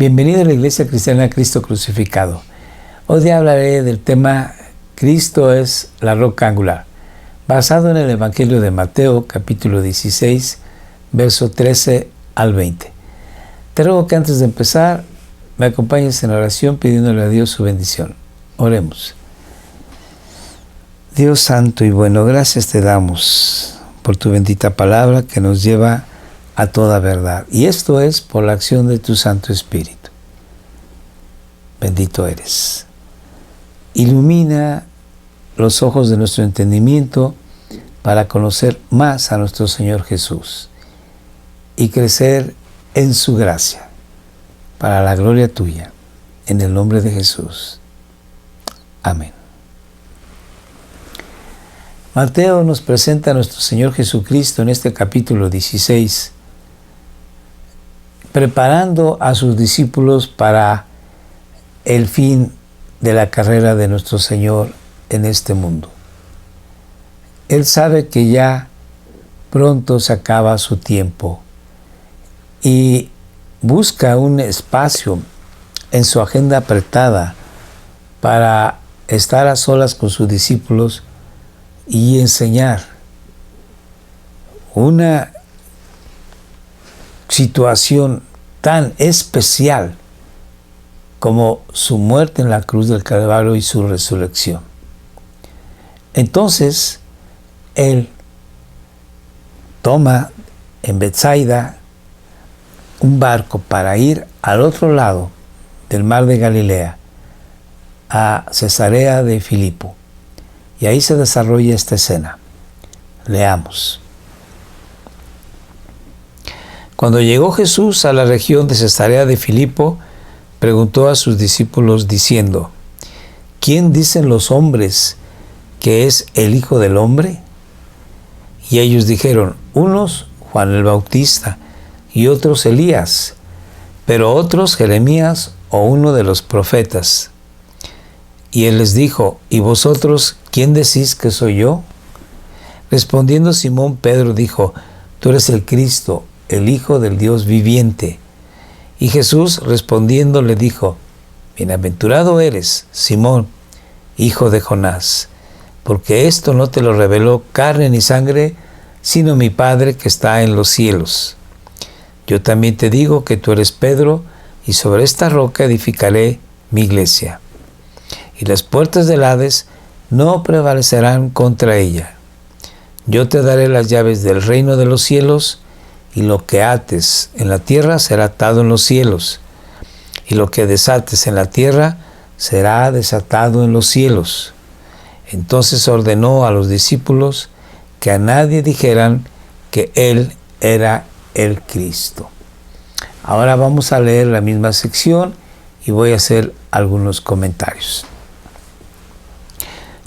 Bienvenido a la Iglesia Cristiana Cristo Crucificado. Hoy día hablaré del tema Cristo es la roca angular, basado en el Evangelio de Mateo, capítulo 16, verso 13 al 20. Te ruego que antes de empezar me acompañes en oración pidiéndole a Dios su bendición. Oremos. Dios santo y bueno, gracias te damos por tu bendita palabra que nos lleva a toda verdad. Y esto es por la acción de tu Santo Espíritu. Bendito eres. Ilumina los ojos de nuestro entendimiento para conocer más a nuestro Señor Jesús y crecer en su gracia, para la gloria tuya, en el nombre de Jesús. Amén. Mateo nos presenta a nuestro Señor Jesucristo en este capítulo 16, preparando a sus discípulos para el fin de la carrera de nuestro Señor en este mundo. Él sabe que ya pronto se acaba su tiempo y busca un espacio en su agenda apretada para estar a solas con sus discípulos y enseñar una situación tan especial como su muerte en la cruz del Calvario y su resurrección. Entonces, él toma en Betsaida un barco para ir al otro lado del mar de Galilea, a Cesarea de Filipo. Y ahí se desarrolla esta escena. Leamos. Cuando llegó Jesús a la región de Cesarea de Filipo, preguntó a sus discípulos diciendo: ¿Quién dicen los hombres que es el Hijo del Hombre? Y ellos dijeron: unos Juan el Bautista, y otros Elías, pero otros Jeremías o uno de los profetas. Y él les dijo: ¿y vosotros quién decís que soy yo? Respondiendo Simón Pedro dijo: tú eres el Cristo, el Hijo del Dios viviente. Y Jesús respondiendo le dijo: bienaventurado eres, Simón, hijo de Jonás, porque esto no te lo reveló carne ni sangre, sino mi Padre que está en los cielos. Yo también te digo que tú eres Pedro, y sobre esta roca edificaré mi iglesia. Y las puertas del Hades no prevalecerán contra ella. Yo te daré las llaves del reino de los cielos, y lo que ates en la tierra será atado en los cielos, y lo que desates en la tierra será desatado en los cielos. Entonces ordenó a los discípulos que a nadie dijeran que él era el Cristo. Ahora vamos a leer la misma sección y voy a hacer algunos comentarios.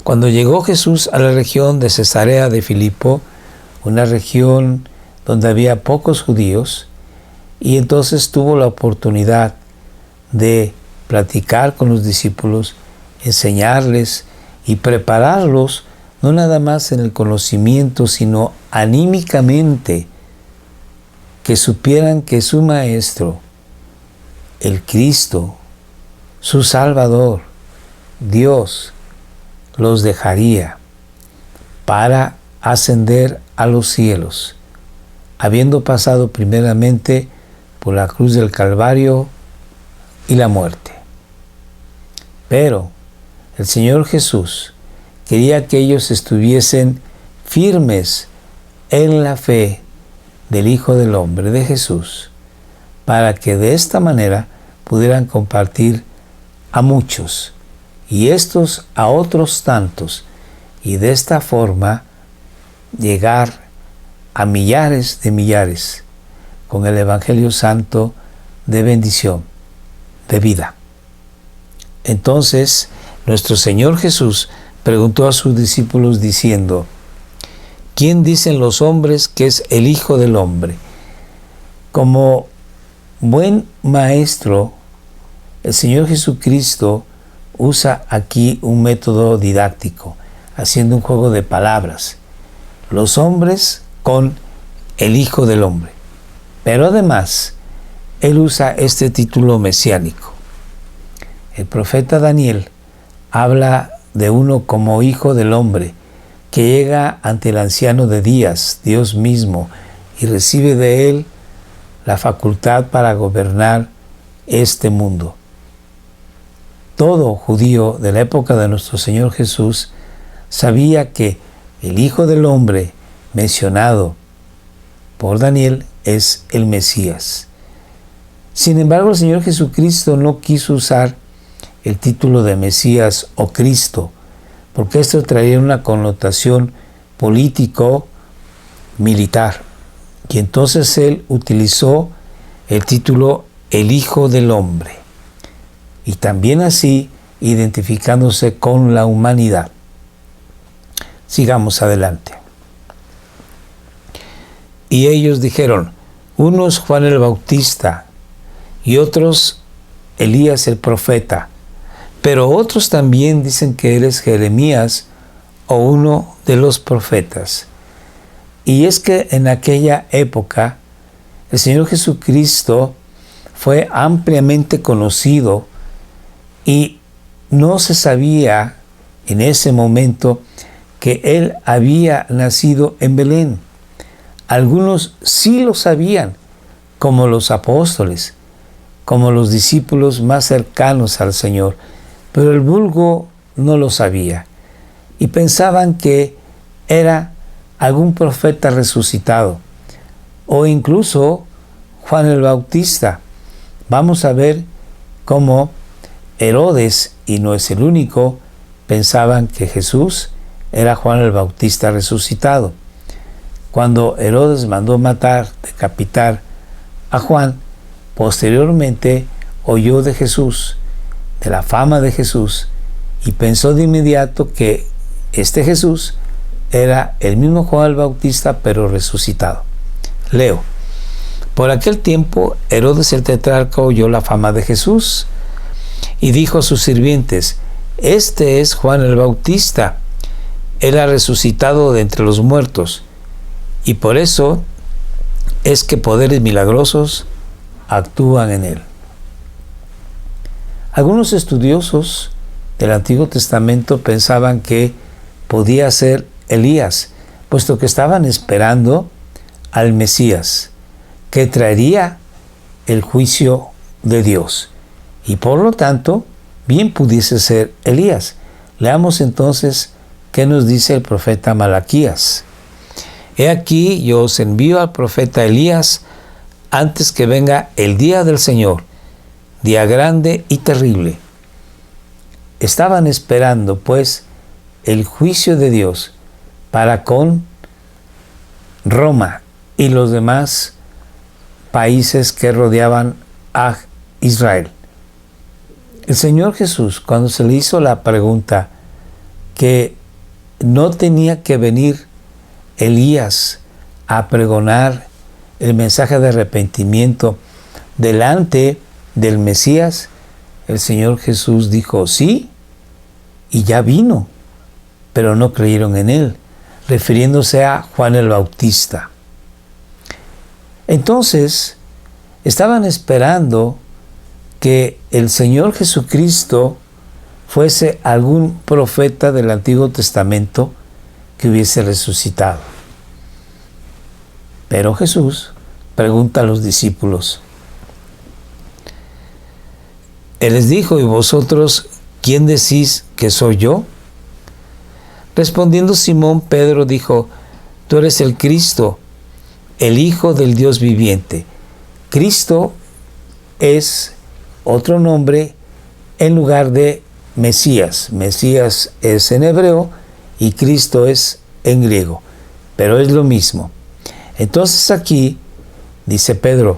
Cuando llegó Jesús a la región de Cesarea de Filipo, una región donde había pocos judíos, y entonces tuvo la oportunidad de platicar con los discípulos, enseñarles y prepararlos, no nada más en el conocimiento, sino anímicamente, que supieran que su Maestro, el Cristo, su Salvador, Dios, los dejaría para ascender a los cielos, habiendo pasado primeramente por la cruz del Calvario y la muerte. Pero el Señor Jesús quería que ellos estuviesen firmes en la fe del Hijo del Hombre, de Jesús, para que de esta manera pudieran compartir a muchos, y estos a otros tantos, y de esta forma llegar a millares de millares con el Evangelio Santo de bendición, de vida. Entonces, nuestro Señor Jesús preguntó a sus discípulos diciendo: ¿quién dicen los hombres que es el Hijo del Hombre? Como buen maestro, el Señor Jesucristo usa aquí un método didáctico, haciendo un juego de palabras. Los hombres con el Hijo del Hombre. Pero además, él usa este título mesiánico. El profeta Daniel habla de uno como hijo del hombre, que llega ante el anciano de días, Dios mismo, y recibe de él la facultad para gobernar este mundo. Todo judío de la época de nuestro Señor Jesús sabía que el Hijo del Hombre mencionado por Daniel es el Mesías. Sin embargo, el Señor Jesucristo no quiso usar el título de Mesías o Cristo, porque esto traería una connotación político-militar. Y entonces él utilizó el título el Hijo del Hombre, y también así identificándose con la humanidad. Sigamos adelante. Y ellos dijeron, unos Juan el Bautista y otros Elías el profeta, pero otros también dicen que eres Jeremías o uno de los profetas. Y es que en aquella época el Señor Jesucristo fue ampliamente conocido y no se sabía en ese momento que Él había nacido en Belén. Algunos sí lo sabían, como los apóstoles, como los discípulos más cercanos al Señor, pero el vulgo no lo sabía y pensaban que era algún profeta resucitado o incluso Juan el Bautista. Vamos a ver cómo Herodes, y no es el único, pensaban que Jesús era Juan el Bautista resucitado. Cuando Herodes mandó matar, decapitar a Juan, posteriormente oyó de Jesús, de la fama de Jesús, y pensó de inmediato que este Jesús era el mismo Juan el Bautista, pero resucitado. Leo. Por aquel tiempo, Herodes el tetrarca oyó la fama de Jesús y dijo a sus sirvientes, este es Juan el Bautista, él ha resucitado de entre los muertos, y por eso es que poderes milagrosos actúan en él. Algunos estudiosos del Antiguo Testamento pensaban que podía ser Elías, puesto que estaban esperando al Mesías, que traería el juicio de Dios. Y por lo tanto, bien pudiese ser Elías. Leamos entonces qué nos dice el profeta Malaquías. He aquí, yo os envío al profeta Elías antes que venga el día del Señor, día grande y terrible. Estaban esperando, pues, el juicio de Dios para con Roma y los demás países que rodeaban a Israel. El Señor Jesús, cuando se le hizo la pregunta que no tenía que venir Elías a pregonar el mensaje de arrepentimiento delante del Mesías, el Señor Jesús dijo sí, y ya vino, pero no creyeron en él, refiriéndose a Juan el Bautista. Entonces, estaban esperando que el Señor Jesucristo fuese algún profeta del Antiguo Testamento que hubiese resucitado. Pero Jesús pregunta a los discípulos. Él les dijo, ¿y vosotros quién decís que soy yo? Respondiendo Simón Pedro dijo, tú eres el Cristo, el Hijo del Dios viviente. Cristo es otro nombre en lugar de Mesías. Mesías es en hebreo y Cristo es en griego, pero es lo mismo. Entonces aquí dice Pedro,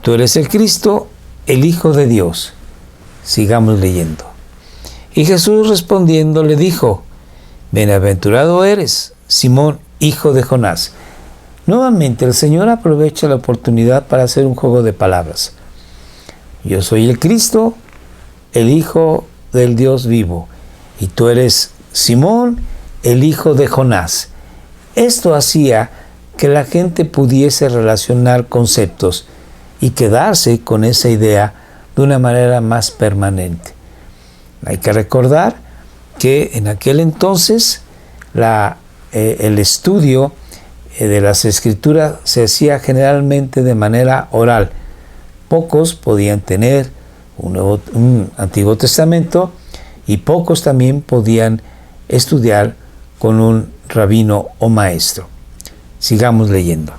tú eres el Cristo, el Hijo de Dios. Sigamos leyendo. Y Jesús respondiendo le dijo, bienaventurado eres, Simón, hijo de Jonás. Nuevamente el Señor aprovecha la oportunidad para hacer un juego de palabras. Yo soy el Cristo, el Hijo del Dios vivo, y tú eres Simón, el hijo de Jonás. Esto hacía que la gente pudiese relacionar conceptos y quedarse con esa idea de una manera más permanente. Hay que recordar que en aquel entonces el estudio de las Escrituras se hacía generalmente de manera oral. Pocos podían tener un Antiguo Testamento y pocos también podían estudiar con un rabino o maestro. Sigamos leyendo.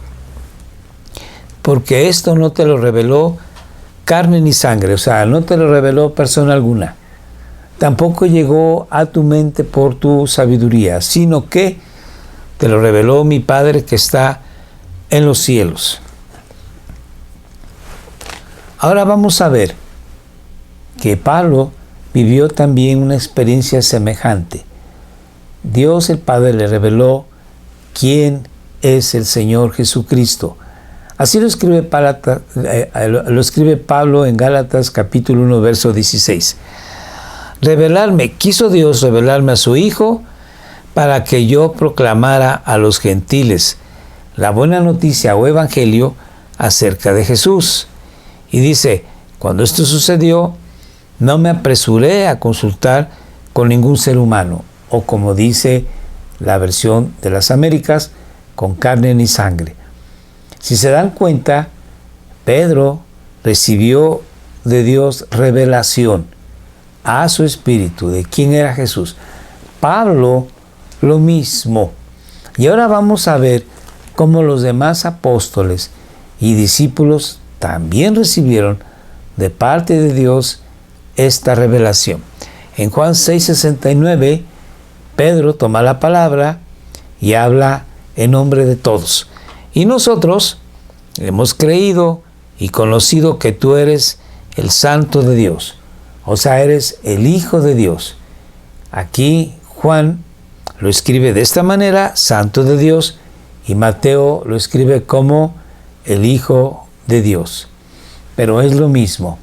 Porque esto no te lo reveló carne ni sangre, o sea, no te lo reveló persona alguna. Tampoco llegó a tu mente por tu sabiduría, sino que te lo reveló mi Padre que está en los cielos. Ahora vamos a ver que Pablo vivió también una experiencia semejante. Dios el Padre le reveló quién es el Señor Jesucristo. Así lo escribe Pablo en Gálatas capítulo 1, verso 16. Quiso Dios revelarme a su Hijo para que yo proclamara a los gentiles la buena noticia o evangelio acerca de Jesús. Y dice, cuando esto sucedió, no me apresuré a consultar con ningún ser humano, o como dice la versión de las Américas, con carne ni sangre. Si se dan cuenta, Pedro recibió de Dios revelación a su espíritu de quién era Jesús. Pablo lo mismo. Y ahora vamos a ver cómo los demás apóstoles y discípulos también recibieron de parte de Dios esta revelación. En Juan 6:69, Pedro toma la palabra y habla en nombre de todos. Y nosotros hemos creído y conocido que tú eres el Santo de Dios. O sea, eres el Hijo de Dios. Aquí Juan lo escribe de esta manera, Santo de Dios, y Mateo lo escribe como el Hijo de Dios. Pero es lo mismo.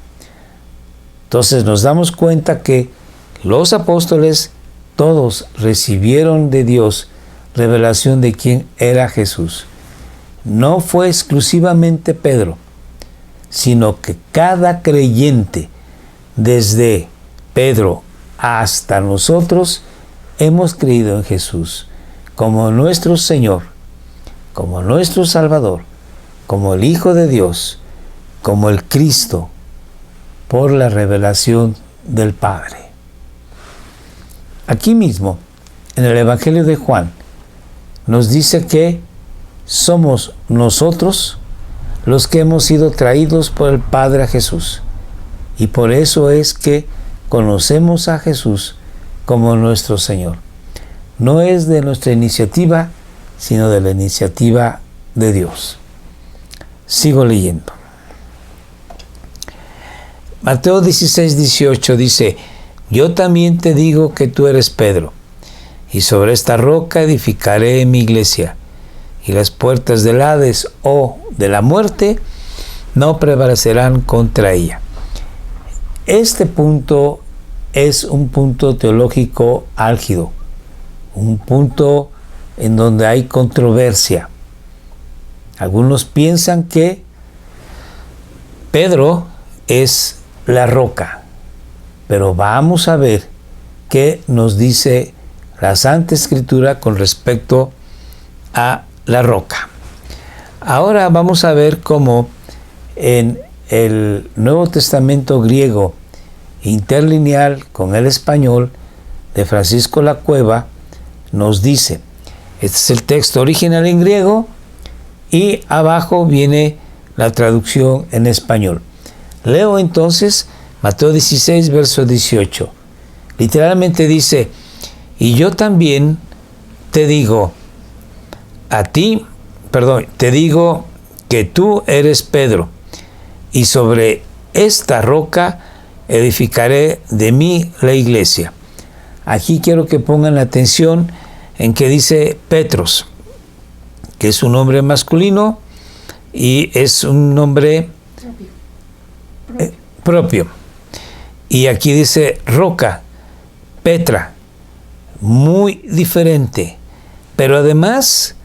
Entonces nos damos cuenta que los apóstoles todos recibieron de Dios revelación de quién era Jesús. No fue exclusivamente Pedro, sino que cada creyente, desde Pedro hasta nosotros, hemos creído en Jesús como nuestro Señor, como nuestro Salvador, como el Hijo de Dios, como el Cristo, por la revelación del Padre. Aquí mismo, en el Evangelio de Juan, nos dice que somos nosotros los que hemos sido traídos por el Padre a Jesús. Y por eso es que conocemos a Jesús como nuestro Señor. No es de nuestra iniciativa, sino de la iniciativa de Dios. Sigo leyendo. Mateo 16:18 dice, yo también te digo que tú eres Pedro, y sobre esta roca edificaré mi iglesia, y las puertas del Hades o de la muerte no prevalecerán contra ella. Este punto es un punto teológico álgido, un punto en donde hay controversia. Algunos piensan que Pedro es la roca, pero vamos a ver qué nos dice la Santa Escritura con respecto a la roca. Ahora vamos a ver cómo en el Nuevo Testamento griego interlineal con el español de Francisco Lacueva nos dice, este es el texto original en griego y abajo viene la traducción en español. Leo entonces Mateo 16, verso 18. Literalmente dice, y yo también te digo, te digo que tú eres Pedro, y sobre esta roca edificaré de mí la iglesia. Aquí quiero que pongan la atención en que dice Petros, que es un nombre masculino y es un nombre propio. Y aquí dice roca, Petra, muy diferente. Pero además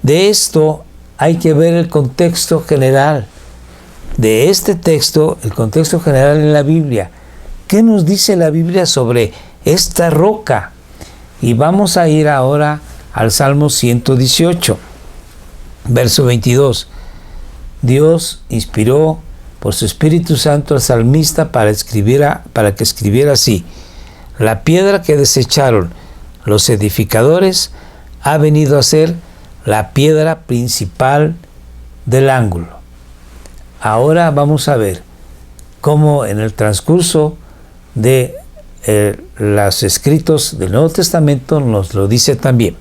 de esto hay que ver el contexto general. de este texto, el contexto general en la Biblia. ¿Qué nos dice la Biblia sobre esta roca? Y vamos a ir ahora al Salmo 118, verso 22. Dios inspiró por su Espíritu Santo al salmista para que escribiera así: la piedra que desecharon los edificadores ha venido a ser la piedra principal del ángulo. Ahora vamos a ver cómo en el transcurso de los escritos del Nuevo Testamento nos lo dice también.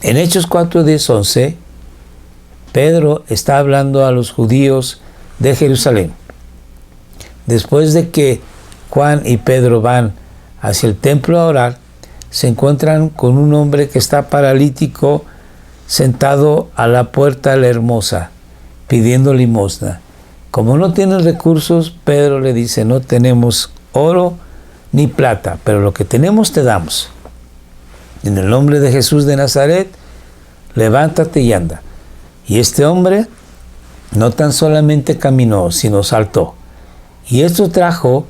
En Hechos 4, 10, 11, Pedro está hablando a los judíos de Jerusalén. Después de que Juan y Pedro van hacia el templo a orar, se encuentran con un hombre que está paralítico sentado a la puerta de la Hermosa, pidiendo limosna. Como no tienen recursos, Pedro le dice: no tenemos oro ni plata, pero lo que tenemos te damos. En el nombre de Jesús de Nazaret, levántate y anda. Y este hombre no tan solamente caminó, sino saltó. Y esto trajo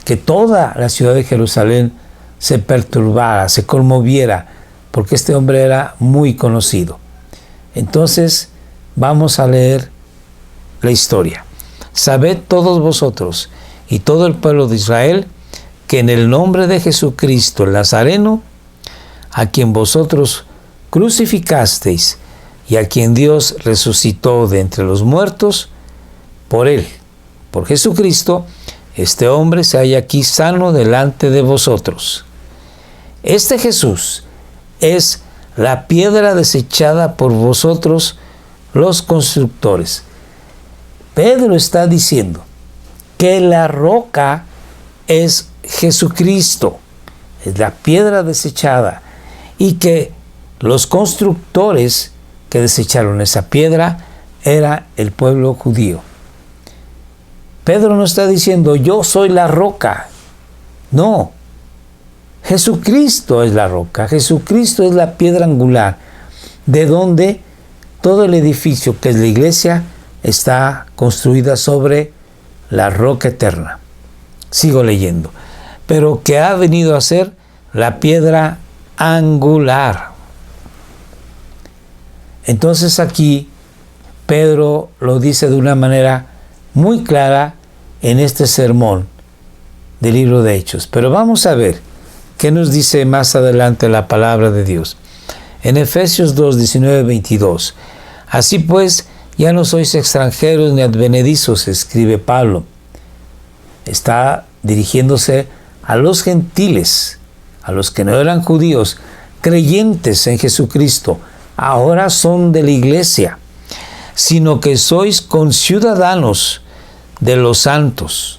que toda la ciudad de Jerusalén se perturbara, se conmoviera, porque este hombre era muy conocido. Entonces, vamos a leer la historia. Sabed todos vosotros y todo el pueblo de Israel que en el nombre de Jesucristo el Nazareno, a quien vosotros crucificasteis y a quien Dios resucitó de entre los muertos, por él, por Jesucristo, este hombre se halla aquí sano delante de vosotros. Este Jesús es la piedra desechada por vosotros los constructores. Pedro está diciendo que la roca es Jesucristo, es la piedra desechada, y que los constructores que desecharon esa piedra era el pueblo judío. Pedro no está diciendo yo soy la roca, no. Jesucristo es la roca, Jesucristo es la piedra angular, de donde todo el edificio que es la iglesia está construida sobre la roca eterna. Sigo leyendo. Pero que ha venido a ser la piedra angular. Entonces aquí Pedro lo dice de una manera muy clara en este sermón del libro de Hechos. Pero vamos a ver qué nos dice más adelante la palabra de Dios. En Efesios 2, 19, 22. Así pues, ya no sois extranjeros ni advenedizos, escribe Pablo. Está dirigiéndose a los gentiles, a los que no eran judíos, creyentes en Jesucristo, ahora son de la iglesia, sino que sois conciudadanos de los santos,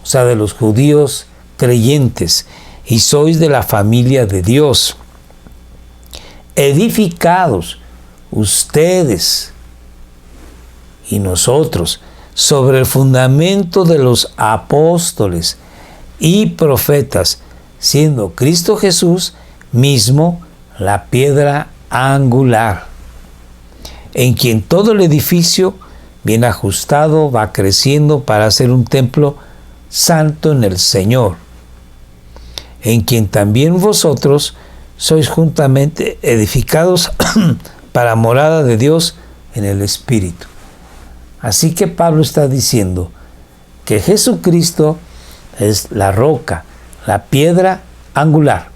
o sea, de los judíos creyentes, y sois de la familia de Dios, edificados ustedes y nosotros sobre el fundamento de los apóstoles y profetas, siendo Cristo Jesús mismo la piedra angular, en quien todo el edificio bien ajustado va creciendo para ser un templo santo en el Señor, en quien también vosotros sois juntamente edificados para morada de Dios en el Espíritu. Así que Pablo está diciendo que Jesucristo es la roca, la piedra angular.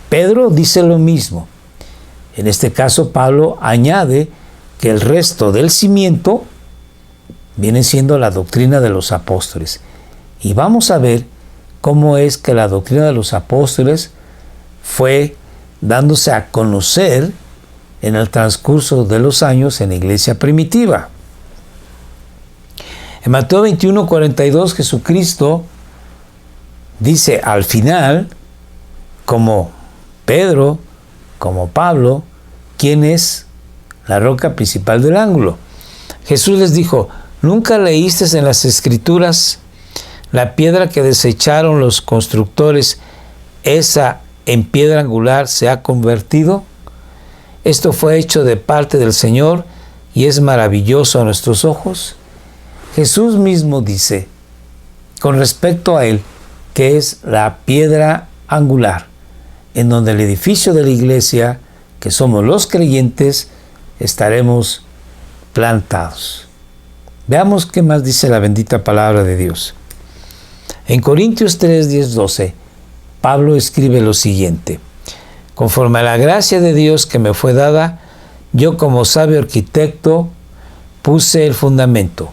Pedro dice lo mismo. En este caso, Pablo añade que el resto del cimiento viene siendo la doctrina de los apóstoles. Y vamos a ver cómo es que la doctrina de los apóstoles fue dándose a conocer en el transcurso de los años en la iglesia primitiva. En Mateo 21, 42, Jesucristo dice al final, como Pedro, como Pablo, quién es la roca principal del ángulo. Jesús les dijo: ¿nunca leísteis en las Escrituras la piedra que desecharon los constructores, esa en piedra angular se ha convertido? Esto fue hecho de parte del Señor y es maravilloso a nuestros ojos? Jesús mismo dice, con respecto a Él, que es la piedra angular, en donde el edificio de la iglesia, que somos los creyentes, estaremos plantados. Veamos qué más dice la bendita palabra de Dios. En Corintios 3, 10, 12, Pablo escribe lo siguiente: conforme a la gracia de Dios que me fue dada, yo como sabio arquitecto puse el fundamento.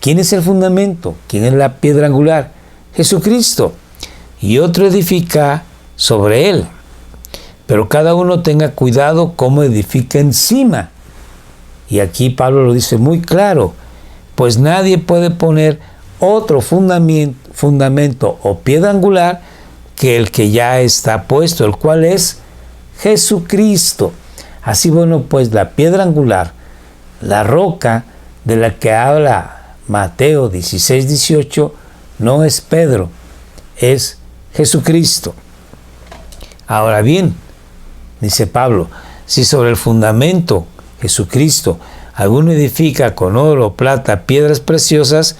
¿Quién es el fundamento? ¿Quién es la piedra angular? Jesucristo. Y otro edifica sobre él. Pero cada uno tenga cuidado cómo edifica encima. Y aquí Pablo lo dice muy claro, pues nadie puede poner otro fundamento o piedra angular que el que ya está puesto, el cual es Jesucristo. Así, bueno, pues la piedra angular, la roca de la que habla Mateo 16, 18, no es Pedro, es Jesucristo. Ahora bien, dice Pablo, si sobre el fundamento, Jesucristo, alguno edifica con oro, plata, piedras preciosas,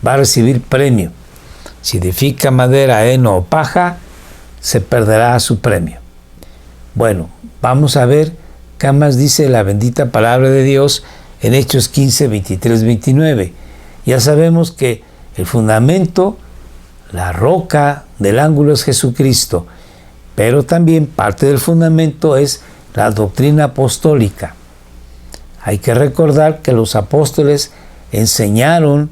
va a recibir premio. Si edifica madera, heno o paja, se perderá su premio. Bueno, vamos a ver qué más dice la bendita palabra de Dios en Hechos 15, 23, 29. Ya sabemos que el fundamento, la roca del ángulo es Jesucristo, pero también parte del fundamento es la doctrina apostólica. Hay que recordar que los apóstoles enseñaron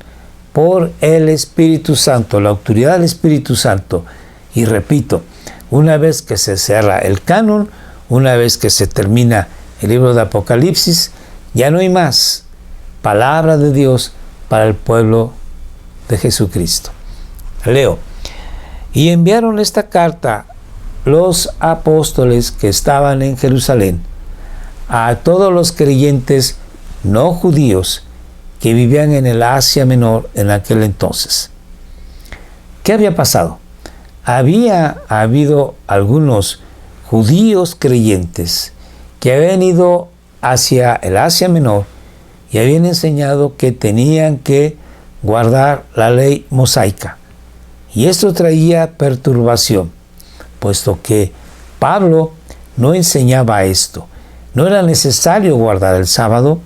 por el Espíritu Santo, la autoridad del Espíritu Santo. Y repito, una vez que se cierra el canon, una vez que se termina el libro de Apocalipsis, ya no hay más palabra de Dios para el pueblo de Jesucristo. Leo. Y enviaron esta carta los apóstoles que estaban en Jerusalén a todos los creyentes no judíos que vivían en el Asia Menor en aquel entonces. ¿Qué había pasado? Había habido algunos judíos creyentes que habían ido hacia el Asia Menor y habían enseñado que tenían que guardar la ley mosaica. Y esto traía perturbación, puesto que Pablo no enseñaba esto. No era necesario guardar el sábado,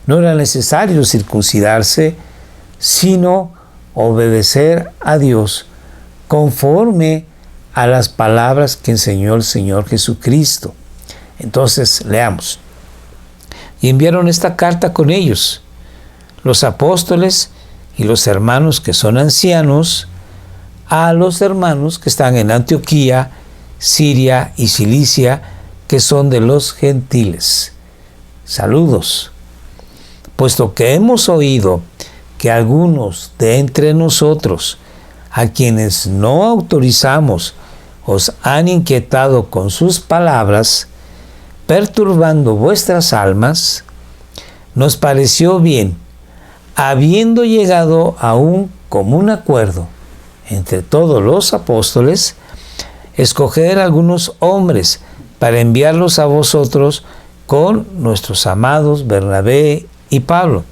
no era necesario circuncidarse, sino obedecer a Dios conforme a las palabras que enseñó el Señor Jesucristo. Entonces, leamos. Y enviaron esta carta con ellos, los apóstoles y los hermanos que son ancianos, a los hermanos que están en Antioquía, Siria y Cilicia, que son de los gentiles. Saludos. Puesto que hemos oído que algunos de entre nosotros, a quienes no autorizamos, os han inquietado con sus palabras, perturbando vuestras almas, nos pareció bien, habiendo llegado a un común acuerdo entre todos los apóstoles, escoger algunos hombres para enviarlos a vosotros con nuestros amados Bernabé y Pablo,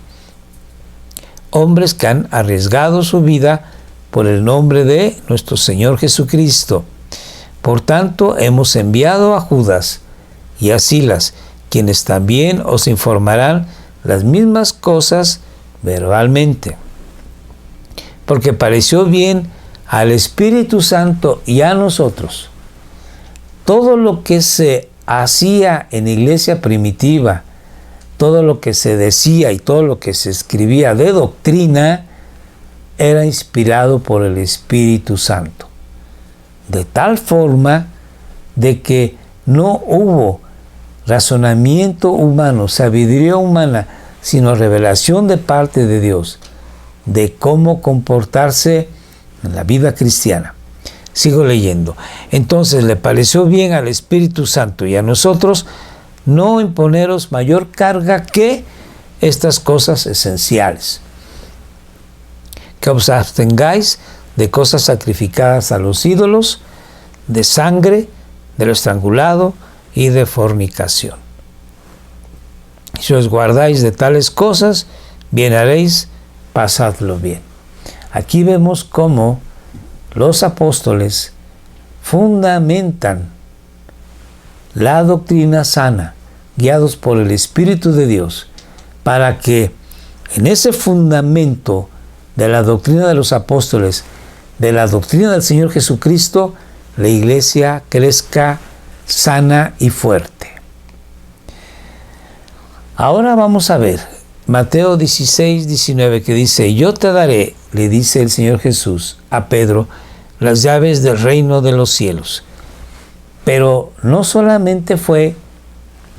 hombres que han arriesgado su vida por el nombre de nuestro Señor Jesucristo. Por tanto, hemos enviado a Judas y a Silas, quienes también os informarán las mismas cosas verbalmente. Porque pareció bien al Espíritu Santo y a nosotros todo lo que se hacía en la iglesia primitiva, todo lo que se decía y todo lo que se escribía de doctrina, era inspirado por el Espíritu Santo. De tal forma de que no hubo razonamiento humano, sabiduría humana, sino revelación de parte de Dios de cómo comportarse en la vida cristiana. Sigo leyendo. Entonces le pareció bien al Espíritu Santo y a nosotros no imponeros mayor carga que estas cosas esenciales: que os abstengáis de cosas sacrificadas a los ídolos, de sangre, de lo estrangulado y de fornicación. Si os guardáis de tales cosas, bien haréis, pasadlo bien. Aquí vemos cómo los apóstoles fundamentan la doctrina sana, guiados por el Espíritu de Dios, para que en ese fundamento de la doctrina de los apóstoles, de la doctrina del Señor Jesucristo, la iglesia crezca sana y fuerte. Ahora vamos a ver Mateo 16, 19, que dice: yo te daré, le dice el Señor Jesús a Pedro, las llaves del reino de los cielos. Pero no solamente fue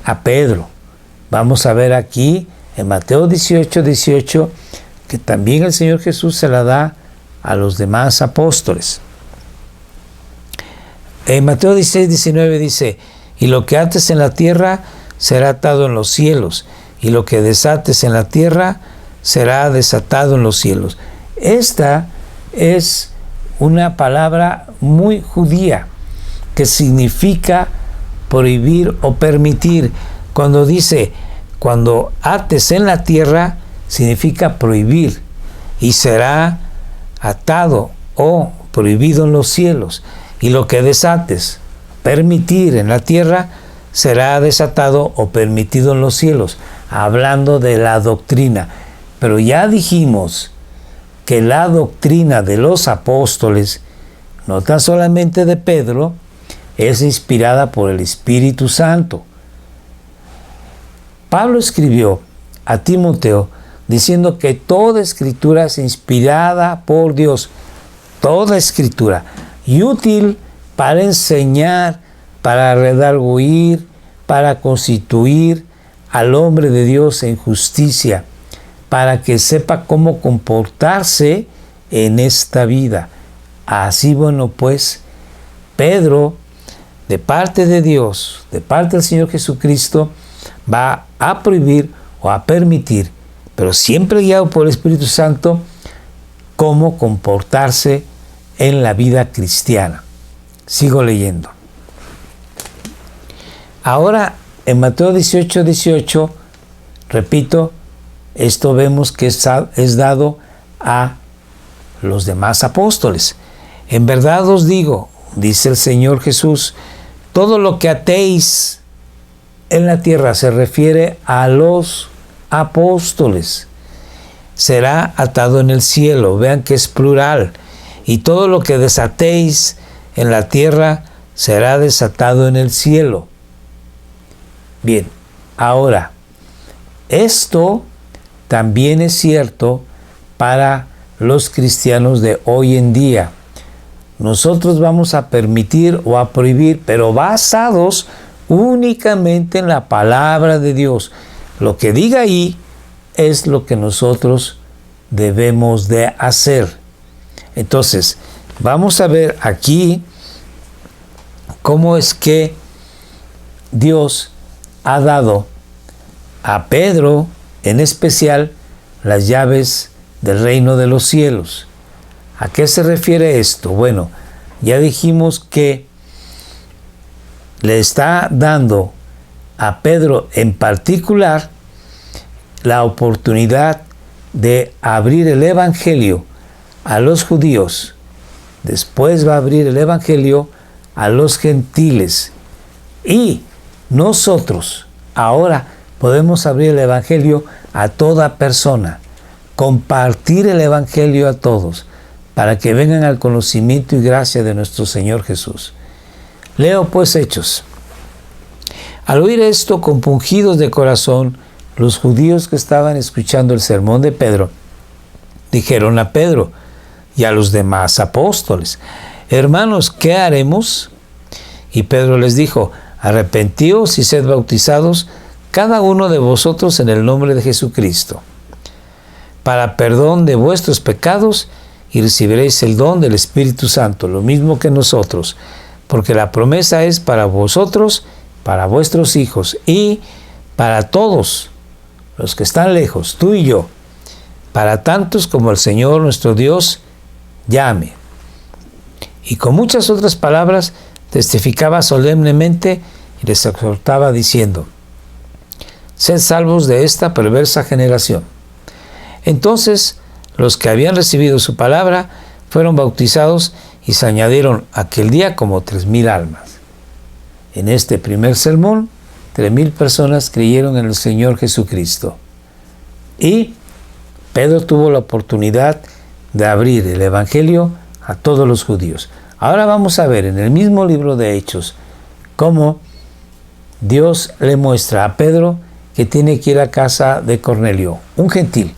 a Pedro. Vamos a ver aquí en Mateo 18, 18, que también el Señor Jesús se la da a los demás apóstoles. En Mateo 16, 19 dice: y lo que ates en la tierra será atado en los cielos, y lo que desates en la tierra será desatado en los cielos. Esta es una palabra muy judía que significa prohibir o permitir. Cuando dice, cuando ates en la tierra, significa prohibir, y será atado o prohibido en los cielos. Y lo que desates, permitir en la tierra, será desatado o permitido en los cielos, hablando de la doctrina. Pero ya dijimos que la doctrina de los apóstoles, no tan solamente de Pedro, es inspirada por el Espíritu Santo. Pablo escribió a Timoteo diciendo que toda escritura es inspirada por Dios, toda escritura, y útil para enseñar, para redarguir, para constituir al hombre de Dios en justicia, para que sepa cómo comportarse en esta vida. Así, bueno, pues, Pedro, de parte de Dios, de parte del Señor Jesucristo, va a prohibir o a permitir, pero siempre guiado por el Espíritu Santo, cómo comportarse en la vida cristiana. Sigo leyendo. Ahora, en Mateo 18, 18, repito, esto vemos que es dado a los demás apóstoles. En verdad os digo, dice el Señor Jesús, todo lo que atéis en la tierra, se refiere a los apóstoles, será atado en el cielo. Vean que es plural. Y todo lo que desatéis en la tierra será desatado en el cielo. Bien, ahora, esto también es cierto para los cristianos de hoy en día. Nosotros vamos a permitir o a prohibir, pero basados únicamente en la palabra de Dios. Lo que diga ahí es lo que nosotros debemos de hacer. Entonces, vamos a ver aquí cómo es que Dios ha dado a Pedro, en especial, las llaves del reino de los cielos. ¿A qué se refiere esto? Bueno, ya dijimos que le está dando a Pedro en particular la oportunidad de abrir el Evangelio a los judíos. Después va a abrir el Evangelio a los gentiles. Y nosotros ahora podemos abrir el Evangelio a toda persona, compartir el Evangelio a todos, para que vengan al conocimiento y gracia de nuestro Señor Jesús. Leo pues Hechos. Al oír esto, compungidos de corazón, los judíos que estaban escuchando el sermón de Pedro, dijeron a Pedro y a los demás apóstoles: hermanos, ¿qué haremos? Y Pedro les dijo: arrepentíos y sed bautizados cada uno de vosotros en el nombre de Jesucristo, para perdón de vuestros pecados, y recibiréis el don del Espíritu Santo, lo mismo que nosotros, porque la promesa es para vosotros, para vuestros hijos y para todos los que están lejos, tú y yo, para tantos como el Señor nuestro Dios llame. Y con muchas otras palabras testificaba solemnemente y les exhortaba diciendo: sed salvos de esta perversa generación. Entonces los que habían recibido su palabra fueron bautizados y se añadieron aquel día como 3,000 almas. En este primer sermón, 3,000 personas creyeron en el Señor Jesucristo. Y Pedro tuvo la oportunidad de abrir el Evangelio a todos los judíos. Ahora vamos a ver en el mismo libro de Hechos cómo Dios le muestra a Pedro que tiene que ir a casa de Cornelio, un gentil.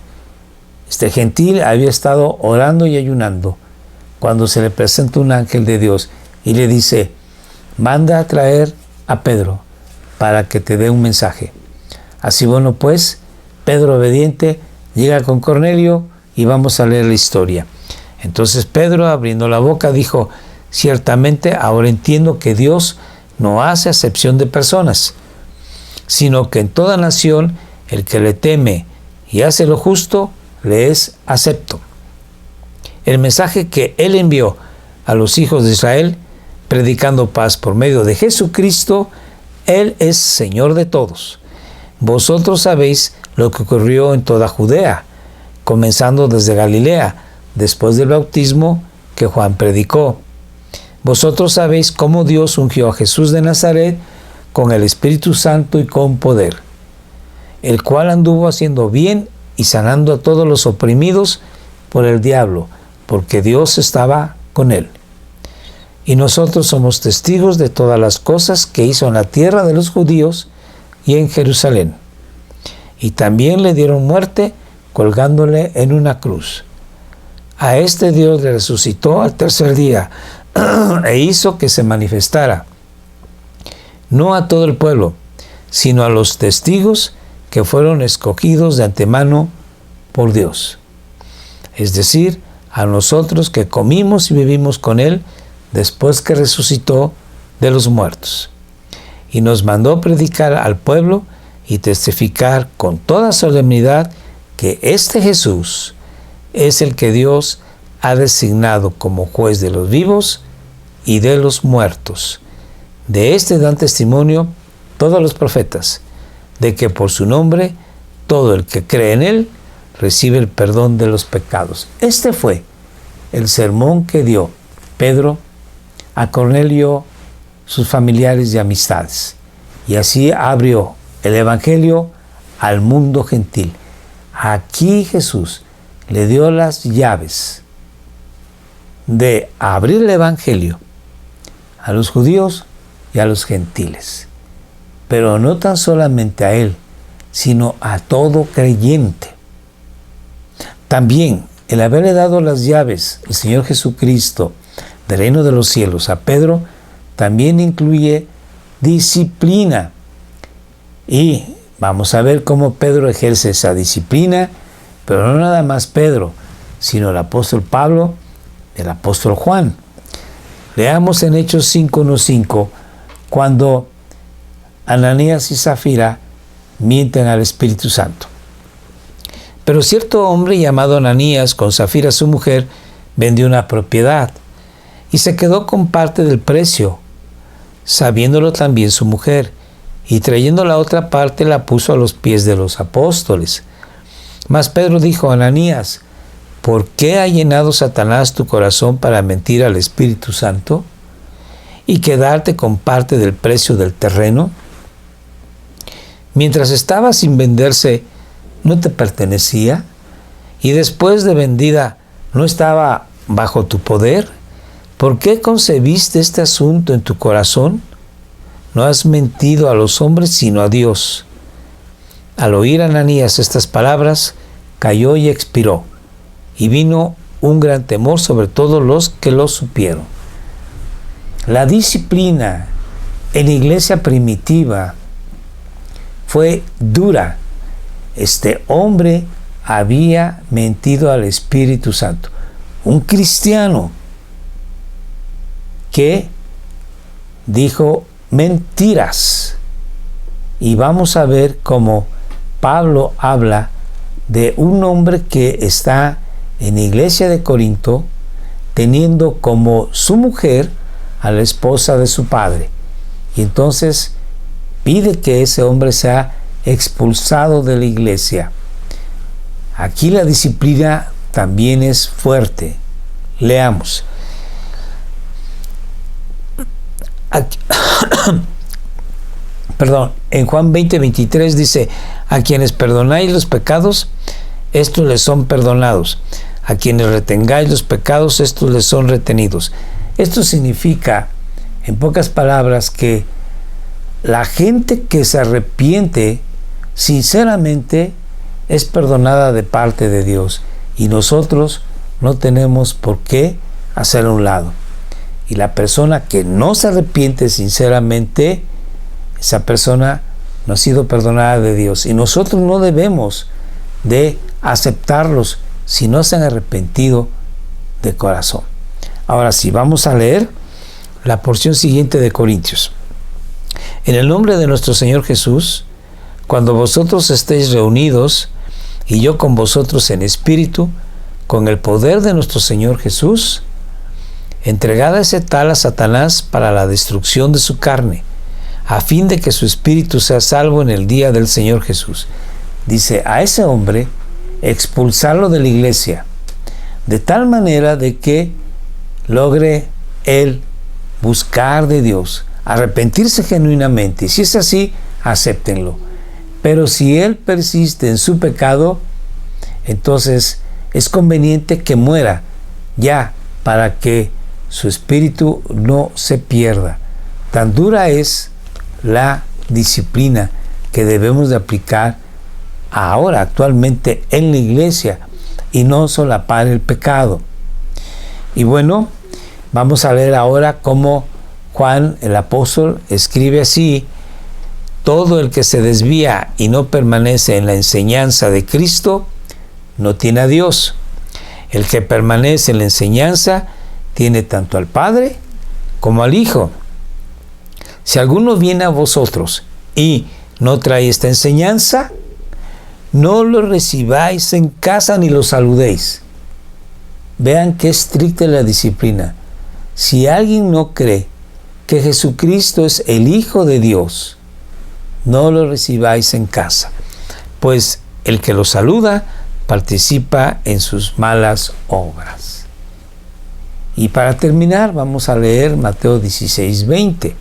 Este gentil había estado orando y ayunando cuando se le presenta un ángel de Dios y le dice: manda a traer a Pedro para que te dé un mensaje. Así bueno, pues, Pedro obediente llega con Cornelio y vamos a leer la historia. Entonces Pedro, abriendo la boca, dijo: ciertamente ahora entiendo que Dios no hace acepción de personas, sino que en toda nación el que le teme y hace lo justo le es acepto. El mensaje que él envió a los hijos de Israel, predicando paz por medio de Jesucristo, él es Señor de todos. Vosotros sabéis lo que ocurrió en toda Judea, comenzando desde Galilea, después del bautismo que Juan predicó. Vosotros sabéis cómo Dios ungió a Jesús de Nazaret con el Espíritu Santo y con poder, el cual anduvo haciendo bien y sanando a todos los oprimidos por el diablo, porque Dios estaba con él. Y nosotros somos testigos de todas las cosas que hizo en la tierra de los judíos y en Jerusalén. Y también le dieron muerte colgándole en una cruz. A este Dios le resucitó al tercer día e hizo que se manifestara, no a todo el pueblo, sino a los testigos que fueron escogidos de antemano por Dios. Es decir, a nosotros que comimos y vivimos con Él después que resucitó de los muertos. Y nos mandó predicar al pueblo y testificar con toda solemnidad que este Jesús es el que Dios ha designado como juez de los vivos y de los muertos. De este dan testimonio todos los profetas, de que por su nombre todo el que cree en Él recibe el perdón de los pecados. Este fue el sermón que dio Pedro a Cornelio, sus familiares y amistades. Y así abrió el Evangelio al mundo gentil. Aquí Jesús le dio las llaves de abrir el Evangelio a los judíos y a los gentiles. Pero no tan solamente a él, sino a todo creyente. También el haberle dado las llaves el Señor Jesucristo del reino de los cielos a Pedro también incluye disciplina. Y vamos a ver cómo Pedro ejerce esa disciplina, pero no nada más Pedro, sino el apóstol Pablo, el apóstol Juan. Leamos en Hechos 5:1-5, cuando Ananías y Zafira mienten al Espíritu Santo. Pero cierto hombre llamado Ananías, con Zafira su mujer, vendió una propiedad y se quedó con parte del precio, sabiéndolo también su mujer, y trayendo la otra parte la puso a los pies de los apóstoles. Mas Pedro dijo a Ananías: ¿por qué ha llenado Satanás tu corazón para mentir al Espíritu Santo y quedarte con parte del precio del terreno? Mientras estaba sin venderse, ¿no te pertenecía? Y después de vendida, ¿no estaba bajo tu poder? ¿Por qué concebiste este asunto en tu corazón? No has mentido a los hombres, sino a Dios. Al oír Ananías estas palabras, cayó y expiró, y vino un gran temor sobre todos los que lo supieron. La disciplina en la iglesia primitiva fue dura. Este hombre había mentido al Espíritu Santo. Un cristiano que dijo mentiras. Y vamos a ver cómo Pablo habla de un hombre que está en la iglesia de Corinto teniendo como su mujer a la esposa de su padre. Y entonces pide que ese hombre sea expulsado de la iglesia. Aquí la disciplina también es fuerte. Leamos. Aquí, en Juan 20:23 dice: a quienes perdonáis los pecados, estos les son perdonados. A quienes retengáis los pecados, estos les son retenidos. Esto significa, en pocas palabras, que la gente que se arrepiente sinceramente es perdonada de parte de Dios, y nosotros no tenemos por qué hacer a un lado. Y la persona que no se arrepiente sinceramente, esa persona no ha sido perdonada de Dios, y nosotros no debemos de aceptarlos si no se han arrepentido de corazón. Ahora sí, vamos a leer la porción siguiente de Corintios. En el nombre de nuestro Señor Jesús, cuando vosotros estéis reunidos, y yo con vosotros en espíritu, con el poder de nuestro Señor Jesús, entregad a ese tal a Satanás para la destrucción de su carne, a fin de que su espíritu sea salvo en el día del Señor Jesús. Dice, a ese hombre expulsarlo de la iglesia, de tal manera de que logre él buscar de Dios, arrepentirse genuinamente. Y si es así, acéptenlo. Pero si él persiste en su pecado, entonces es conveniente que muera ya, para que su espíritu no se pierda. Tan dura es la disciplina que debemos de aplicar ahora, actualmente, en la iglesia, y no solapar el pecado. Y bueno, vamos a ver ahora cómo Juan el apóstol escribe así: todo el que se desvía y no permanece en la enseñanza de Cristo no tiene a Dios. El que permanece en la enseñanza tiene tanto al Padre como al Hijo. Si alguno viene a vosotros y no trae esta enseñanza, no lo recibáis en casa ni lo saludéis. Vean qué estricta es la disciplina. Si alguien no cree que Jesucristo es el Hijo de Dios, no lo recibáis en casa, pues el que lo saluda participa en sus malas obras. Y para terminar, vamos a leer Mateo 16:20.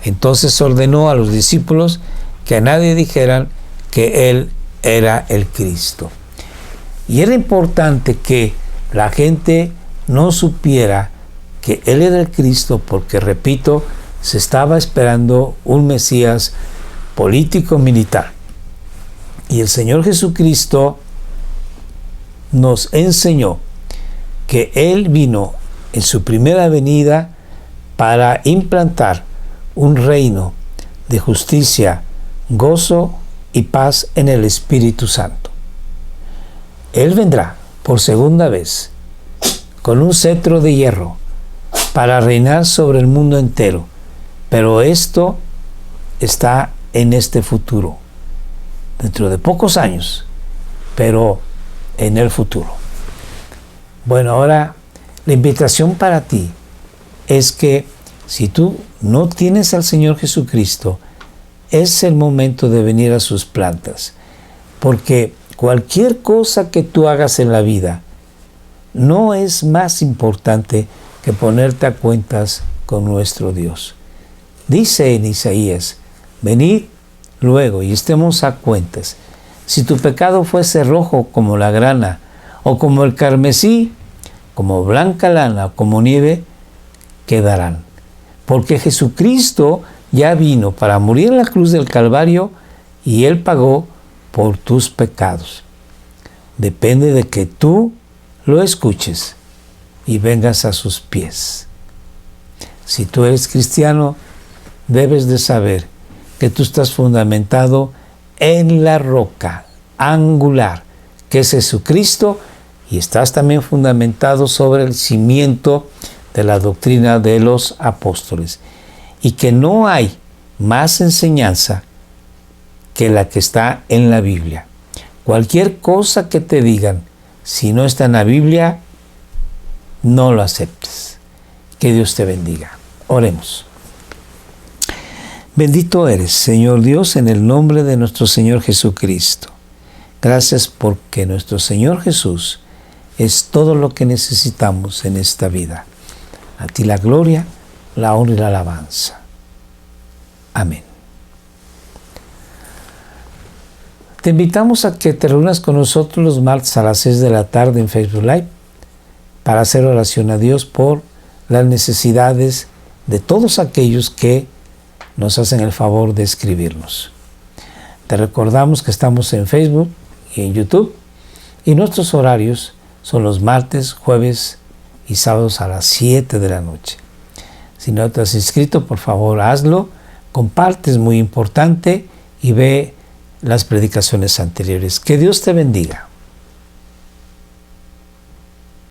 Entonces ordenó a los discípulos que a nadie dijeran que él era el Cristo. Y era importante que la gente no supiera que él era el Cristo, porque, repito, se estaba esperando un Mesías político militar. Y el Señor Jesucristo nos enseñó que él vino en su primera venida para implantar un reino de justicia, gozo y paz en el Espíritu Santo. Él vendrá por segunda vez con un cetro de hierro para reinar sobre el mundo entero, pero esto está en este futuro, dentro de pocos años, pero en el futuro. Bueno, ahora la invitación para ti es que si tú no tienes al Señor Jesucristo, es el momento de venir a sus plantas, porque cualquier cosa que tú hagas en la vida no es más importante que ponerte a cuentas con nuestro Dios. Dice en Isaías: venid luego y estemos a cuentas. Si tu pecado fuese rojo como la grana, o como el carmesí, como blanca lana, o como nieve, quedarán. Porque Jesucristo ya vino para morir en la cruz del Calvario, y Él pagó por tus pecados. Depende de que tú lo escuches y vengas a sus pies. Si tú eres cristiano, debes de saber que tú estás fundamentado en la roca angular, que es Jesucristo, y estás también fundamentado sobre el cimiento de la doctrina de los apóstoles, y que no hay más enseñanza que la que está en la Biblia. Cualquier cosa que te digan, si no está en la Biblia, no lo aceptes. Que Dios te bendiga. Oremos. Bendito eres, Señor Dios, en el nombre de nuestro Señor Jesucristo. Gracias porque nuestro Señor Jesús es todo lo que necesitamos en esta vida. A ti la gloria, la honra y la alabanza. Amén. Te invitamos a que te reúnas con nosotros los martes a las 6 de la tarde en Facebook Live para hacer oración a Dios por las necesidades de todos aquellos que nos hacen el favor de escribirnos. Te recordamos que estamos en Facebook y en YouTube y nuestros horarios son los martes, jueves y sábados a las 7 de la noche. Si no te has inscrito, por favor hazlo, comparte, es muy importante, y ve las predicaciones anteriores. Que Dios te bendiga.